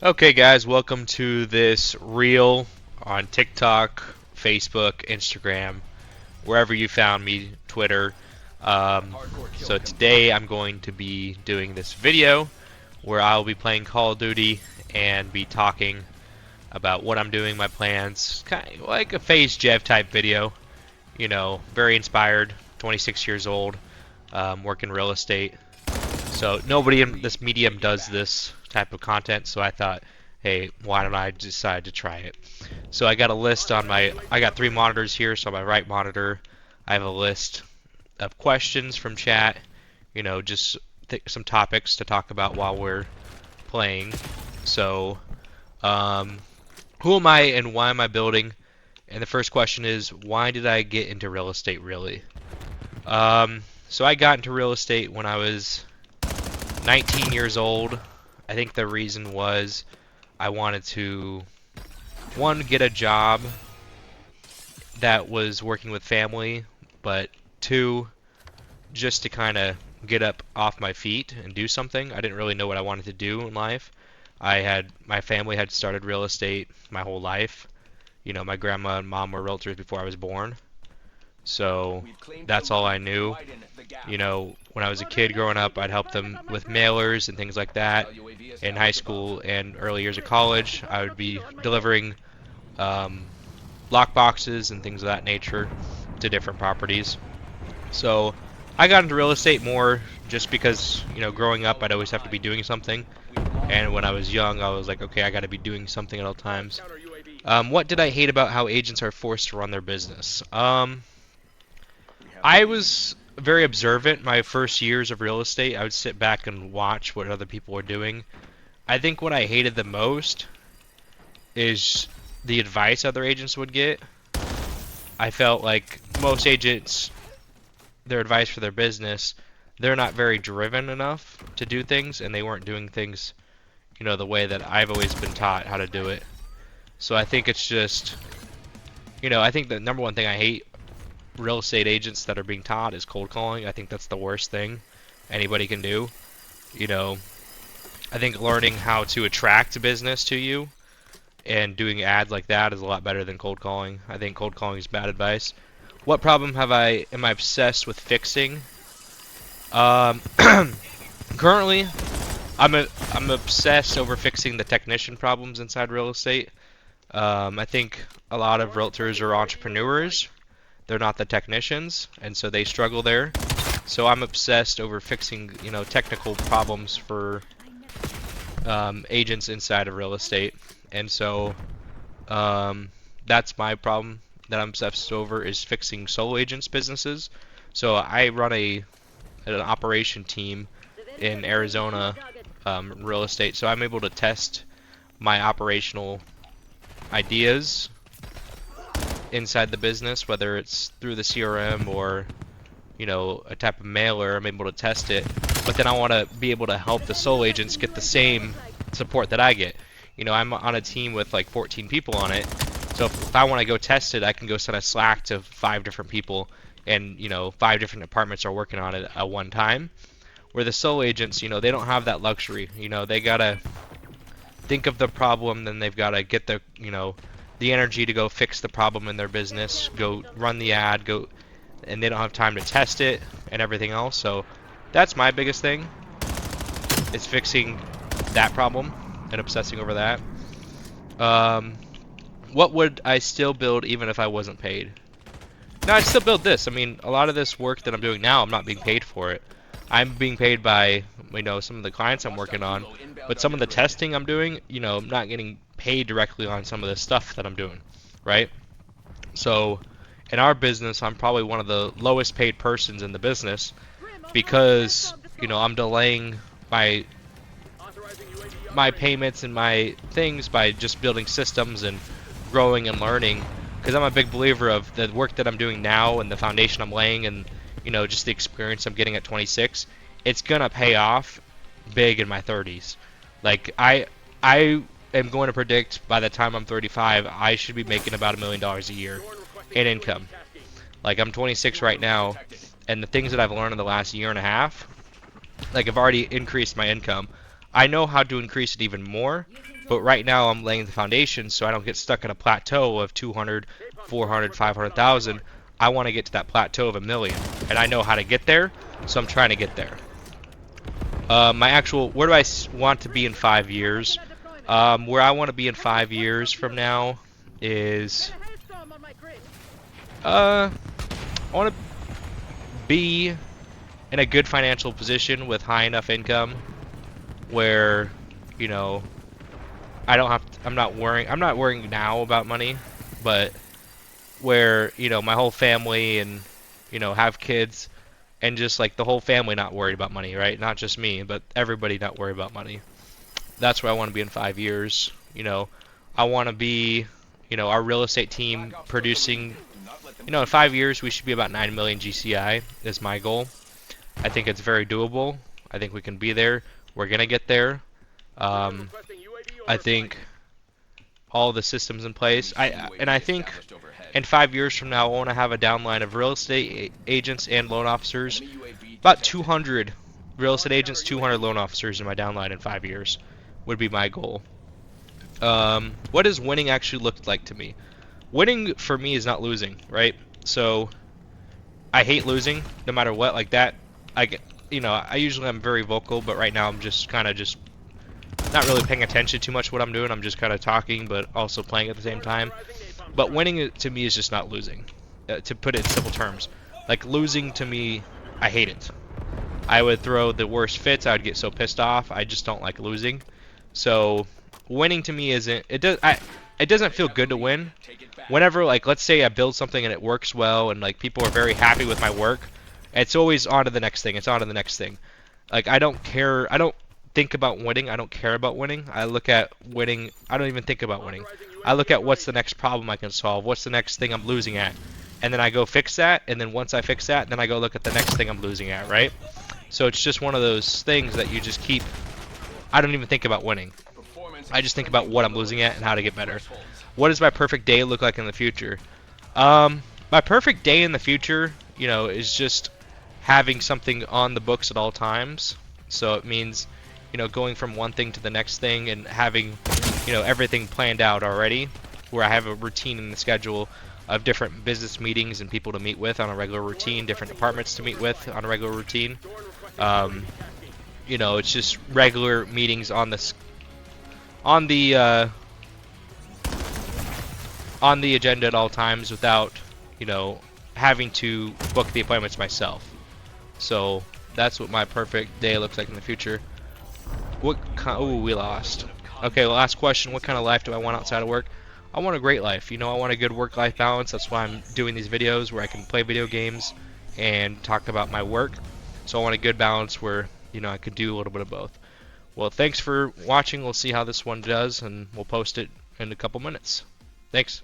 Okay, guys, welcome to this reel on TikTok, Facebook, Instagram, wherever you found me, Twitter. So today I'm going to be doing this video where I'll be playing Call of Duty and be talking about what I'm doing, my plans, kind of like a Phase Jev type video. You know, very inspired, 26 years old, working real estate. So nobody in this medium does this type of content, so I thought, hey, why don't I decide to try it? So I got a list on I got three monitors here, so on my right monitor, I have a list of questions from chat, you know, just some topics to talk about while we're playing. So, um, who am I and why am I building? And the first question is, why did I get into real estate really? So I got into real estate when I was 19 years old. I think the reason was I wanted to, one, get a job that was working with family, but two, just to kind of get up off my feet and do something. I didn't really know what I wanted to do in life. My family had started real estate my whole life. You know, my grandma and mom were realtors before I was born. So that's all I knew. You know, when I was a kid growing up, I'd help them with mailers and things like that. In high school and early years of college, I would be delivering um, lock boxes and things of that nature to different properties. So I got into real estate more just because, you know, growing up, I'd always have to be doing something. And when I was young, I was like, okay, I got to be doing something at all times. What did I hate about how agents are forced to run their business? I was very observant my first years of real estate. I would sit back and watch what other people were doing. I think what I hated the most is the advice other agents would get. I felt like most agents, their advice for their business, they're not very driven enough to do things, and they weren't doing things, you know, the way that I've always been taught how to do it. So I think it's just, you know, I think the number one thing I hate real estate agents that are being taught is cold calling. I think that's the worst thing anybody can do. You know, I think learning how to attract business to you and doing ads like that is a lot better than cold calling. I think cold calling is bad advice. What problem am I obsessed with fixing? Um, Currently, I'm obsessed over fixing the technician problems inside real estate. I think a lot of realtors are entrepreneurs. They're not the technicians, and so they struggle there. So I'm obsessed over fixing, you know, technical problems for agents inside of real estate. And so that's my problem that I'm obsessed over, is fixing solo agents' businesses. So I run an operation team in Arizona, real estate. So I'm able to test my operational ideas inside the business, whether it's through the CRM or, you know, a type of mailer. I'm able to test it, but then I want to be able to help the sole agents get the same support that I get. You know, I'm on a team with like 14 people on it, so if I want to go test it, I can go send a Slack to 5 different people, and, you know, 5 different departments are working on it at one time. Where the sole agents, you know, they don't have that luxury. You know, they gotta think of the problem, then they've gotta get the, you know, the energy to go fix the problem in their business, go run the ad, go, and they don't have time to test it and everything else. So that's my biggest thing, is fixing that problem and obsessing over that. What would I still build even if I wasn't paid? No, I'd still build this. I mean, a lot of this work that I'm doing now, I'm not being paid for it. I'm being paid by, you know, some of the clients I'm working on, but some of the testing I'm doing, you know, I'm not getting paid directly on some of the stuff that I'm doing, right? So in our business, I'm probably one of the lowest paid persons in the business because, you know, I'm delaying my payments and my things by just building systems and growing and learning, because I'm a big believer of the work that I'm doing now and the foundation I'm laying, and, you know, just the experience I'm getting at 26. It's gonna pay off big in my 30s. Like I am going to predict by the time I'm 35, I should be making about $1 million a year in income. Like, I'm 26 right now, and the things that I've learned in the last year and a half, like, I've already increased my income. I know how to increase it even more, but right now I'm laying the foundation so I don't get stuck at a plateau of 200, 400, 500,000. I want to get to that plateau of 1 million, and I know how to get there, so I'm trying to get there. My actual, where do I want to be in 5 years? Where I want to be in 5 years from now is, I want to be in a good financial position with high enough income where, you know, I don't have to, I'm not worrying now about money, but where, you know, my whole family and, you know, have kids and just like the whole family not worried about money, right? Not just me, but everybody not worried about money. That's where I want to be in 5 years. You know, I want to be, you know, our real estate team producing, you know, in 5 years we should be about 9 million GCI is my goal. I think it's very doable. I think we can be there. We're gonna get there. I think all the systems in place. I think in 5 years from now I want to have a downline of real estate agents and loan officers. About 200 real estate agents, 200 loan officers in my downline in 5 years would be my goal. What does winning actually look like to me? Winning for me is not losing, right? So I hate losing no matter what. Like that, you know, I usually am very vocal, but right now I'm just kind of just not really paying attention too much what I'm doing. I'm just kind of talking, but also playing at the same time. But winning to me is just not losing. To put it in simple terms, like losing to me, I hate it. I would throw the worst fits. I would get so pissed off. I just don't like losing. So winning to me isn't. It doesn't feel good to win. Whenever, like, let's say I build something and it works well and like people are very happy with my work, it's always on to the next thing. It's on to the next thing. Like I don't care. I don't think about winning. I don't care about winning. I look at winning. I don't even think about winning. I look at what's the next problem I can solve. What's the next thing I'm losing at, and then I go fix that. And then once I fix that, then I go look at the next thing I'm losing at. Right? So it's just one of those things that you just keep. I don't even think about winning. I just think about what I'm losing at and how to get better. What does my perfect day look like in the future? My perfect day in the future, you know, is just having something on the books at all times. So it means, you know, going from one thing to the next thing and having, you know, everything planned out already, where I have a routine in the schedule of different business meetings and people to meet with on a regular routine, different departments to meet with on a regular routine. You know, it's just regular meetings on the agenda at all times without, you know, having to book the appointments myself. So that's what my perfect day looks like in the future. Oh, we lost. Okay, last question. What kind of life do I want outside of work? I want a great life. You know, I want a good work-life balance. That's why I'm doing these videos where I can play video games and talk about my work. So I want a good balance where, you know, I could do a little bit of both. Well, thanks for watching. We'll see how this one does, and we'll post it in a couple minutes. Thanks.